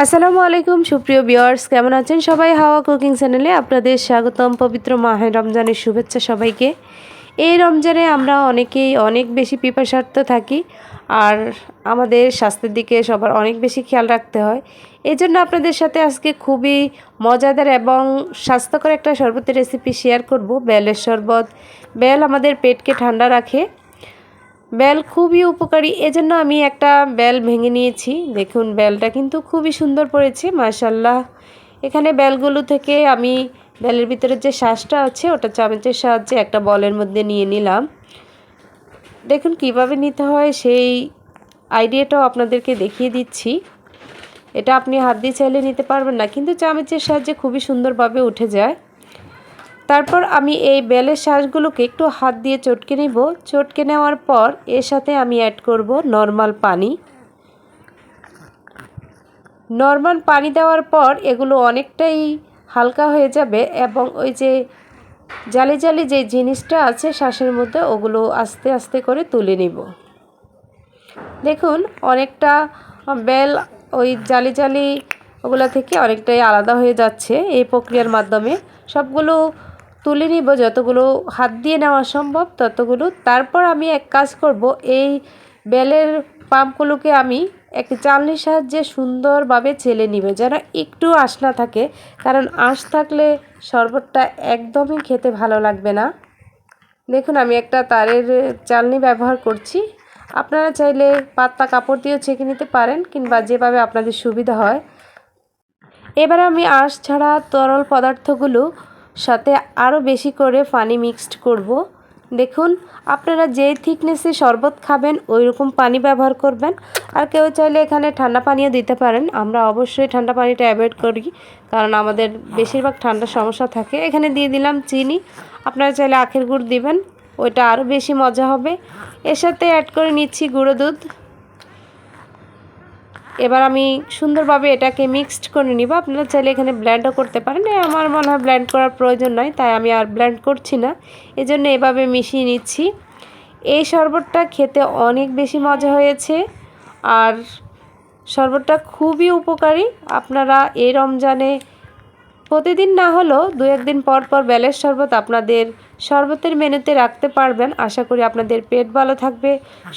আসসালামু আলাইকুম সুপ্রিয় ভিউয়ার্স, কেমন আছেন সবাই? হাওয়া কুকিং চ্যানেলে আপনাদের স্বাগতম। পবিত্র মাহে রমজানের শুভেচ্ছা সবাইকে। এই রমজানে আমরা অনেকেই অনেক বেশি পিপাসার্থ থাকি, আর আমাদের স্বাস্থ্যের দিকে সবার অনেক বেশি খেয়াল রাখতে হয়। এই জন্য আপনাদের সাথে আজকে খুবই মজাদার এবং স্বাস্থ্যকর একটা শরবতের রেসিপি শেয়ার করব, বেলের শরবত। বেল আমাদের পেটকে ঠান্ডা রাখে, বেল খুবই উপকারী। এজন্য আমি একটা বেল ভেঙে নিয়েছি। দেখুন, বেলটা কিন্তু খুবই সুন্দর পড়েছে, মাশাআল্লাহ। এখানে বেলগুলো থেকে আমি বেলের ভিতরে যে শ্বাসটা আছে ওটা চামচের সাহায্যে একটা বলের মধ্যে নিয়ে নিলাম। দেখুন কিভাবে নিতে হয় সেই আইডিয়াটাও আপনাদেরকে দেখিয়ে দিচ্ছি। এটা আপনি হাত দিয়ে চাইলে নিতে পারবেন না, কিন্তু চামচের সাহায্যে খুবই সুন্দরভাবে উঠে যায়। তারপর আমি এই বেলের শ্বাসগুলোকে একটু হাত দিয়ে চটকে নেব। চটকে নেওয়ার পর এর সাথে আমি অ্যাড করব নর্মাল পানি। নর্মাল পানি দেওয়ার পর এগুলো অনেকটাই হালকা হয়ে যাবে এবং ওই যে জালি জালি যে জিনিসটা আছে শ্বাসের মধ্যে ওগুলো আস্তে আস্তে করে তুলে নিব। দেখুন অনেকটা বেল ওই জালি জালি ওগুলো থেকে অনেকটাই আলাদা হয়ে যাচ্ছে। এই প্রক্রিয়ার মাধ্যমে সবগুলো তুলে নিব, যতগুলো হাত দিয়ে নেওয়া সম্ভব ততগুলো। তারপর আমি এক কাজ করব, এই বেলের পাম্পগুলোকে আমি একটি চালনির সাহায্যে সুন্দরভাবে চেলে নিব, যেন একটু আঁশ না থাকে, কারণ আঁশ থাকলে শরবতটা একদমই খেতে ভালো লাগবে না। দেখুন আমি একটা তারের চালনি ব্যবহার করছি। আপনারা চাইলে পাতলা কাপড় দিয়েও ছেঁকে নিতে পারেন, কিংবা যেভাবে আপনাদের সুবিধা হয়। এবার আমি আঁশ ছাড়া তরল পদার্থগুলো সাথে আরও বেশি করে পানি মিক্সড করব। দেখুন আপনারা যে থিকনেসে শরবত খাবেন ওই রকম পানি ব্যবহার করবেন। আর কেউ চাইলে এখানে ঠান্ডা পানিও দিতে পারেন। আমরা অবশ্যই ঠান্ডা পানিটা অ্যাভয়েড করি, কারণ আমাদের বেশিরভাগ ঠান্ডার সমস্যা থাকে। এখানে দিয়ে দিলাম চিনি, আপনারা চাইলে আখের গুড় দিবেন, ওইটা আরও বেশি মজা হবে। এর সাথে অ্যাড করে নিচ্ছি গুঁড়ো দুধ। এবার আমি সুন্দরভাবে এটাকে মিক্সড করে নিব। আপনারা চাইলে এখানে ব্লেন্ডও করতে পারেন, আমার মনে হয় ব্লেন্ড করার প্রয়োজন নয়, তাই আমি আর ব্লেন্ড করছি না। এজন্য এভাবে মিশিয়ে নিচ্ছি। এই শরবতটা খেতে অনেক বেশি মজা হয়েছে, আর শরবতটা খুবই উপকারী। আপনারা এই রমজানে প্রতিদিন না হলেও দু একদিন পর পর বেলের শরবত আপনাদের শরবতের মেনুতে রাখতে পারবেন। আশা করি আপনাদের পেট ভালো থাকবে,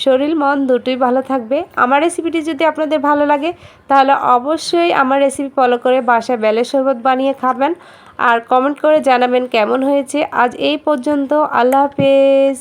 শরীর মন দুটোই ভালো থাকবে। আমার রেসিপিটি যদি আপনাদের ভালো লাগে তাহলে অবশ্যই আমার রেসিপি ফলো করে বাসায় বেলের শরবত বানিয়ে খাবেন, আর কমেন্ট করে জানাবেন কেমন হয়েছে। আজ এই পর্যন্ত, আল্লাহ হাফেজ।